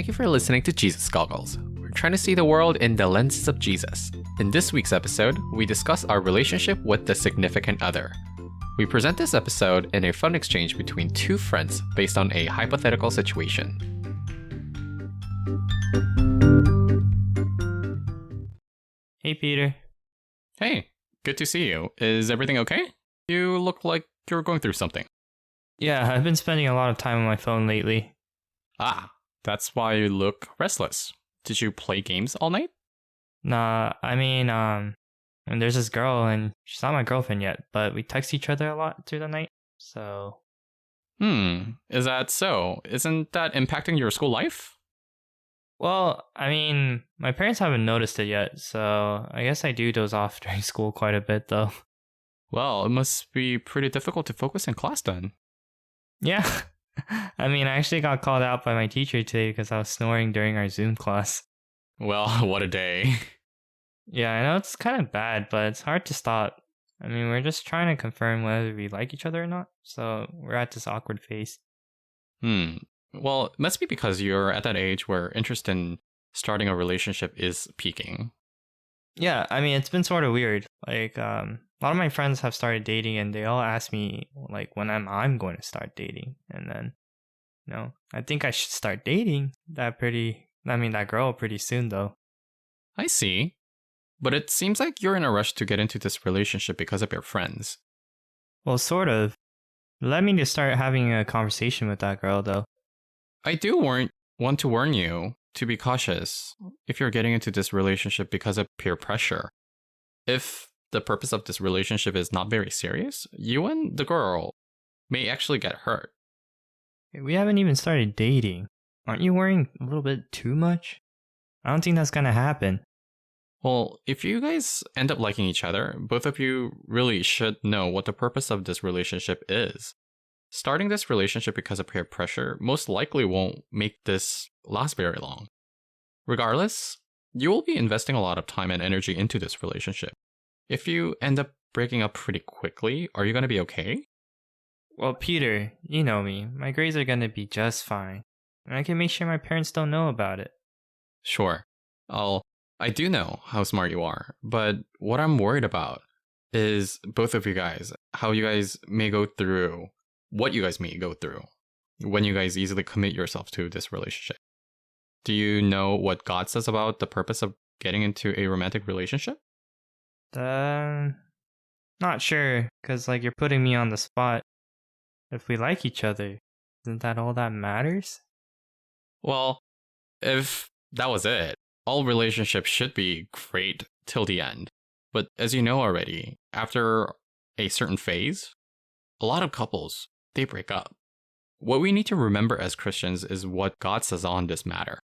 Thank you for listening to Jesus Goggles. We're trying to see the world in the lenses of Jesus. In this week's episode, we discuss our relationship with the significant other. We present this episode in a fun exchange between two friends based on a hypothetical situation. Hey, Peter. Hey, good to see you. Is everything okay? You look like you're going through something. Yeah, I've been spending a lot of time on my phone lately. Ah, that's why you look restless. Did you play games all night? Nah, and there's this girl, and she's not my girlfriend yet, but we text each other a lot through the night, so... Is that so? Isn't that impacting your school life? Well, my parents haven't noticed it yet, so I guess I do doze off during school quite a bit, though. Well, it must be pretty difficult to focus in class then. Yeah. I actually got called out by my teacher today because I was snoring during our Zoom class. Well, what a day. Yeah, I know it's kind of bad, but it's hard to stop. We're just trying to confirm whether we like each other or not, so we're at this awkward phase. Well, it must be because you're at that age where interest in starting a relationship is peaking. Yeah, it's been sort of weird. A lot of my friends have started dating, and they all ask me, when I'm going to start dating. And then, I think I should start dating that girl pretty soon, though. I see. But it seems like you're in a rush to get into this relationship because of your friends. Well, sort of. Let me just start having a conversation with that girl, though. I do want to warn you to be cautious if you're getting into this relationship because of peer pressure. If the purpose of this relationship is not very serious, you and the girl may actually get hurt. We haven't even started dating. Aren't you worrying a little bit too much? I don't think that's gonna happen. Well, if you guys end up liking each other, both of you really should know what the purpose of this relationship is. Starting this relationship because of peer pressure most likely won't make this last very long. Regardless, you will be investing a lot of time and energy into this relationship. If you end up breaking up pretty quickly, are you going to be okay? Well, Peter, you know me. My grades are going to be just fine. And I can make sure my parents don't know about it. Sure. I do know how smart you are, but what I'm worried about is both of you guys, how you guys may go through, what you guys may go through when you guys easily commit yourself to this relationship. Do you know what God says about the purpose of getting into a romantic relationship? Not sure, because you're putting me on the spot. If we like each other, isn't that all that matters? Well, if that was it, all relationships should be great till the end. But as you know already, after a certain phase, a lot of couples, they break up. What we need to remember as Christians is what God says on this matter.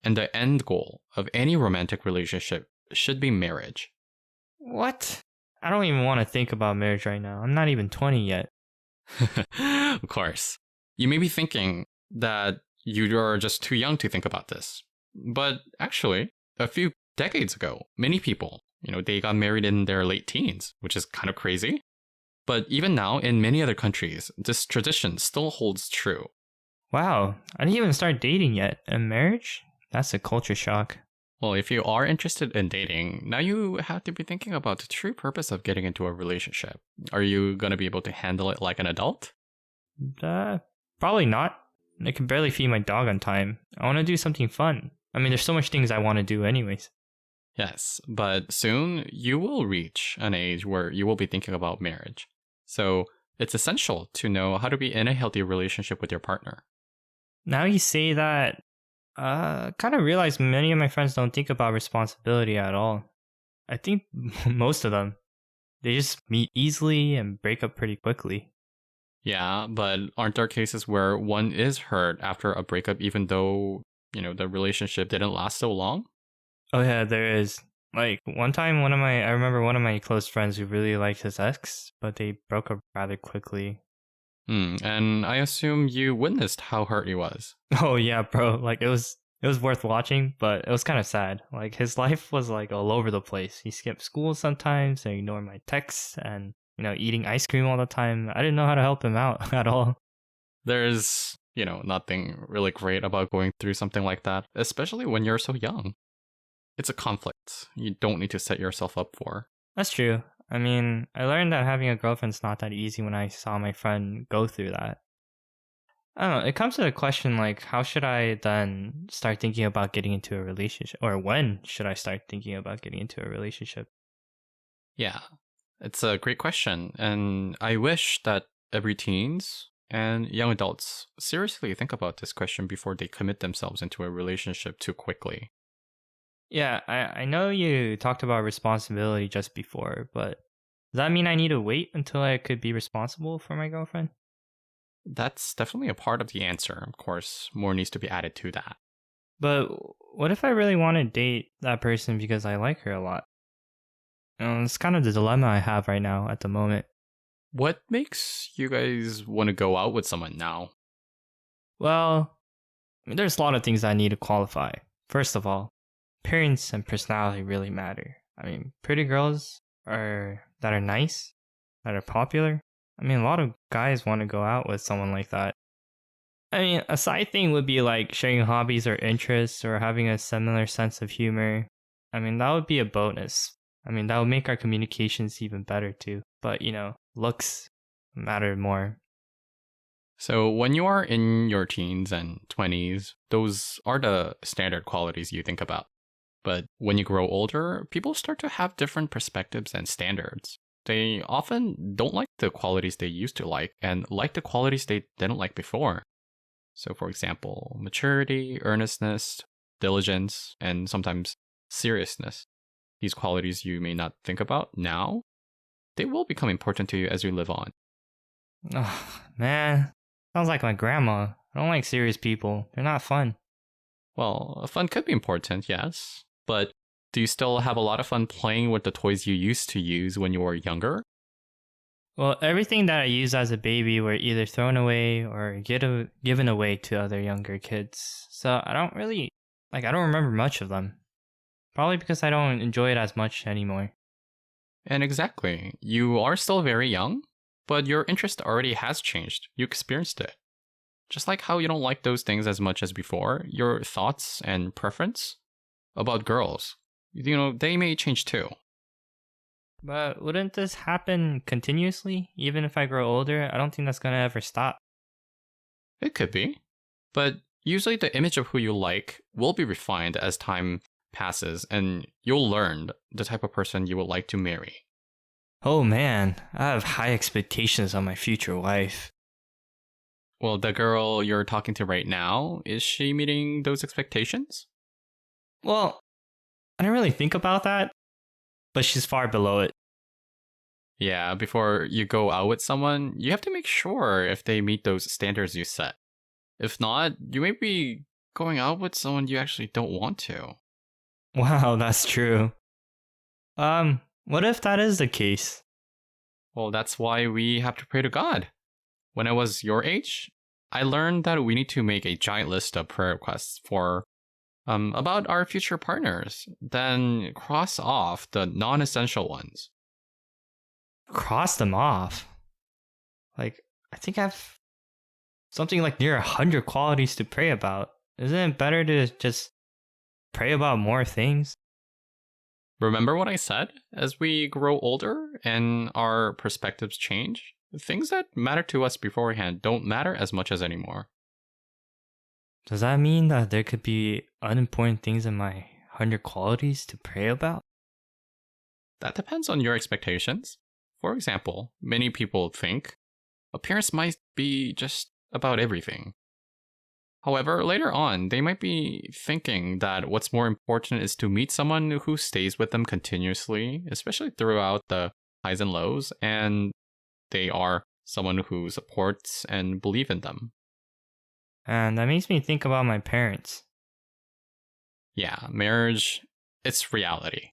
And the end goal of any romantic relationship should be marriage. What? I don't even want to think about marriage right now. I'm not even 20 yet. Of course. You may be thinking that you are just too young to think about this. But actually, a few decades ago, many people, they got married in their late teens, which is kind of crazy. But even now, in many other countries, this tradition still holds true. Wow, I didn't even start dating yet. And marriage? That's a culture shock. Well, if you are interested in dating, now you have to be thinking about the true purpose of getting into a relationship. Are you going to be able to handle it like an adult? Probably not. I can barely feed my dog on time. I want to do something fun. There's so much things I want to do anyways. Yes, but soon you will reach an age where you will be thinking about marriage. So it's essential to know how to be in a healthy relationship with your partner. Now you say that, kind of realize many of my friends don't think about responsibility at all. I think most of them, they just meet easily and break up pretty quickly. Yeah, but aren't there cases where one is hurt after a breakup even though, the relationship didn't last so long? Oh yeah, there is. One time I remember one of my close friends who really liked his ex, but they broke up rather quickly. And I assume you witnessed how hurt he was. Oh yeah, bro. It was worth watching, but it was kind of sad. His life was all over the place. He skipped school sometimes and ignored my texts and, eating ice cream all the time. I didn't know how to help him out at all. There's nothing really great about going through something like that, especially when you're so young. It's a conflict you don't need to set yourself up for. That's true. I mean, I learned that having a girlfriend's not that easy when I saw my friend go through that. I don't know. It comes to the question like, how should I then start thinking about getting into a relationship? Or when should I start thinking about getting into a relationship? Yeah, it's a great question. And I wish that every teens and young adults seriously think about this question before they commit themselves into a relationship too quickly. Yeah, I know you talked about responsibility just before, but does that mean I need to wait until I could be responsible for my girlfriend? That's definitely a part of the answer. Of course, more needs to be added to that. But what if I really want to date that person because I like her a lot? It's kind of the dilemma I have right now at the moment. What makes you guys want to go out with someone now? Well, I mean, there's a lot of things I need to qualify. First of all, appearance and personality really matter. I mean, pretty girls that are nice, that are popular. I mean, a lot of guys want to go out with someone like that. I mean, a side thing would be like sharing hobbies or interests or having a similar sense of humor. I mean, that would be a bonus. I mean, that would make our communications even better too. But, looks matter more. So, when you are in your teens and 20s, those are the standard qualities you think about. But when you grow older, people start to have different perspectives and standards. They often don't like the qualities they used to like and like the qualities they didn't like before. So, for example, maturity, earnestness, diligence, and sometimes seriousness. These qualities you may not think about now, they will become important to you as you live on. Oh, man. Sounds like my grandma. I don't like serious people. They're not fun. Well, fun could be important, yes. But do you still have a lot of fun playing with the toys you used to use when you were younger? Well, everything that I used as a baby were either thrown away or given away to other younger kids. So I don't remember much of them. Probably because I don't enjoy it as much anymore. And exactly, you are still very young, but your interest already has changed. You experienced it. Just like how you don't like those things as much as before, your thoughts and preference about girls, they may change too. But wouldn't this happen continuously? Even if I grow older, I don't think that's gonna ever stop. It could be. But usually the image of who you like will be refined as time passes and you'll learn the type of person you would like to marry. Oh man, I have high expectations on my future wife. Well, the girl you're talking to right now, is she meeting those expectations? Well, I didn't really think about that, but she's far below it. Yeah, before you go out with someone, you have to make sure if they meet those standards you set. If not, you may be going out with someone you actually don't want to. Wow, that's true. What if that is the case? Well, that's why we have to pray to God. When I was your age, I learned that we need to make a giant list of prayer requests for about our future partners, then cross off the non-essential ones. Cross them off. Like, I think I have something like near 100 qualities to pray about. Isn't it better to just pray about more things? Remember what I said? As we grow older and our perspectives change, things that matter to us beforehand don't matter as much as anymore. Does that mean that there could be unimportant things in my 100 qualities to pray about? That depends on your expectations. For example, many people think appearance might be just about everything. However, later on, they might be thinking that what's more important is to meet someone who stays with them continuously, especially throughout the highs and lows, and they are someone who supports and believes in them. And that makes me think about my parents. Yeah, marriage, it's reality.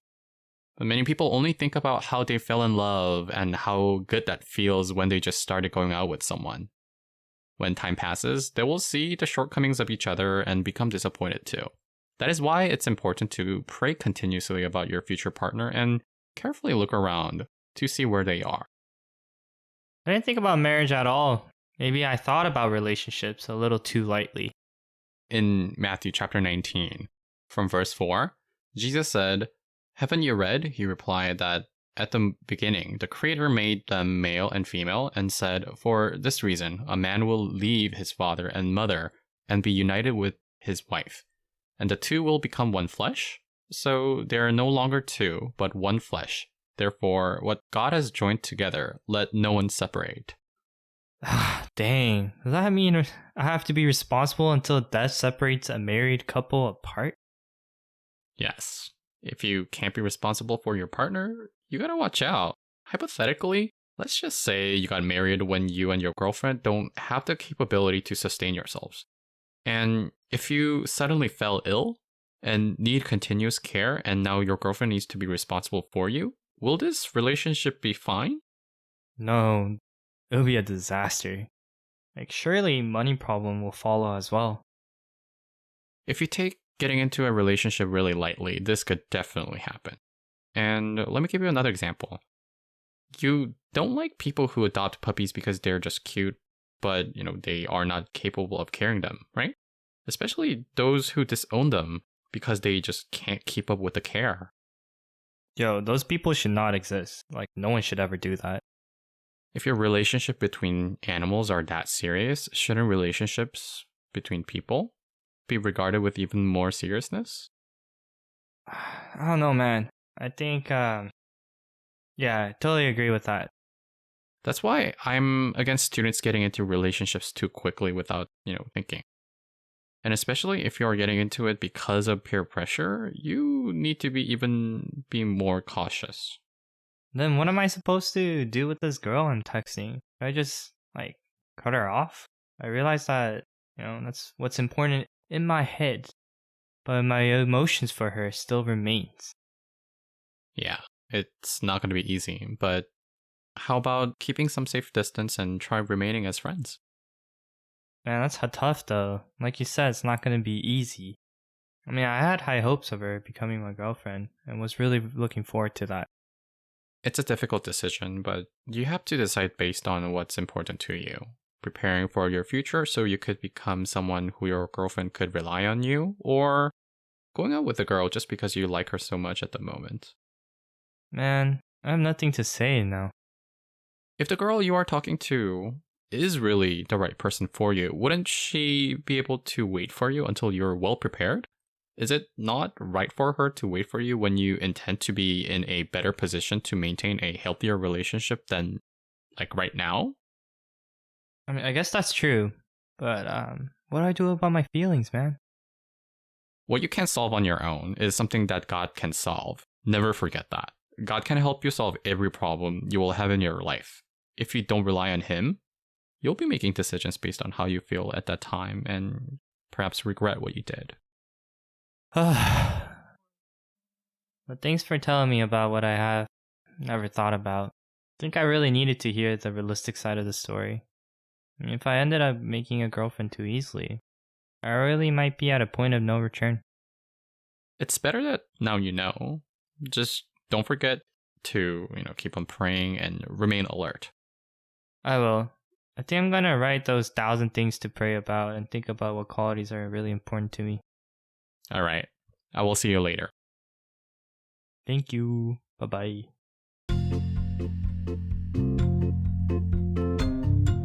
But many people only think about how they fell in love and how good that feels when they just started going out with someone. When time passes, they will see the shortcomings of each other and become disappointed too. That is why it's important to pray continuously about your future partner and carefully look around to see where they are. I didn't think about marriage at all. Maybe I thought about relationships a little too lightly. In Matthew chapter 19, from verse 4, Jesus said, "Haven't you read," he replied, "that at the beginning the Creator made them male and female and said, 'For this reason, a man will leave his father and mother and be united with his wife, and the two will become one flesh? So they are no longer two, but one flesh. Therefore, what God has joined together, let no one separate.'" Dang, does that mean I have to be responsible until death separates a married couple apart? Yes. If you can't be responsible for your partner, you gotta watch out. Hypothetically, let's just say you got married when you and your girlfriend don't have the capability to sustain yourselves. And if you suddenly fell ill and need continuous care and now your girlfriend needs to be responsible for you, will this relationship be fine? No, it'll be a disaster. Like, surely money problem will follow as well. If you take getting into a relationship really lightly, this could definitely happen. And let me give you another example. You don't like people who adopt puppies because they're just cute, but, they are not capable of caring them, right? Especially those who disown them because they just can't keep up with the care. Yo, those people should not exist. Like, no one should ever do that. If your relationship between animals are that serious, shouldn't relationships between people be regarded with even more seriousness? I don't know, man. I think, yeah, I totally agree with that. That's why I'm against students getting into relationships too quickly without, thinking. And especially if you're getting into it because of peer pressure, you need to be more cautious. Then what am I supposed to do with this girl I'm texting? Do I just, cut her off? I realize that, that's what's important in my head, but my emotions for her still remains. Yeah, it's not going to be easy, but how about keeping some safe distance and try remaining as friends? Man, that's tough though. Like you said, it's not going to be easy. I mean, I had high hopes of her becoming my girlfriend and was really looking forward to that. It's a difficult decision, but you have to decide based on what's important to you. Preparing for your future so you could become someone who your girlfriend could rely on you, or going out with a girl just because you like her so much at the moment. Man, I have nothing to say now. If the girl you are talking to is really the right person for you, wouldn't she be able to wait for you until you're well prepared? Is it not right for her to wait for you when you intend to be in a better position to maintain a healthier relationship than, right now? I mean, I guess that's true, but what do I do about my feelings, man? What you can't solve on your own is something that God can solve. Never forget that. God can help you solve every problem you will have in your life. If you don't rely on Him, you'll be making decisions based on how you feel at that time and perhaps regret what you did. But thanks for telling me about what I have never thought about. I think I really needed to hear the realistic side of the story. I mean, if I ended up making a girlfriend too easily, I really might be at a point of no return. It's better that now you know. Just don't forget to, keep on praying and remain alert. I will. I think I'm gonna write those 1,000 things to pray about and think about what qualities are really important to me. All right. I will see you later. Thank you. Bye-bye.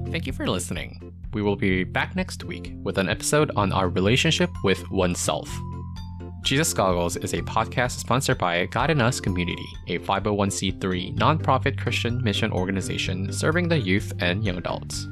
Thank you for listening. We will be back next week with an episode on our relationship with oneself. Jesus Goggles is a podcast sponsored by God in Us Community, a 501c3 nonprofit Christian mission organization serving the youth and young adults.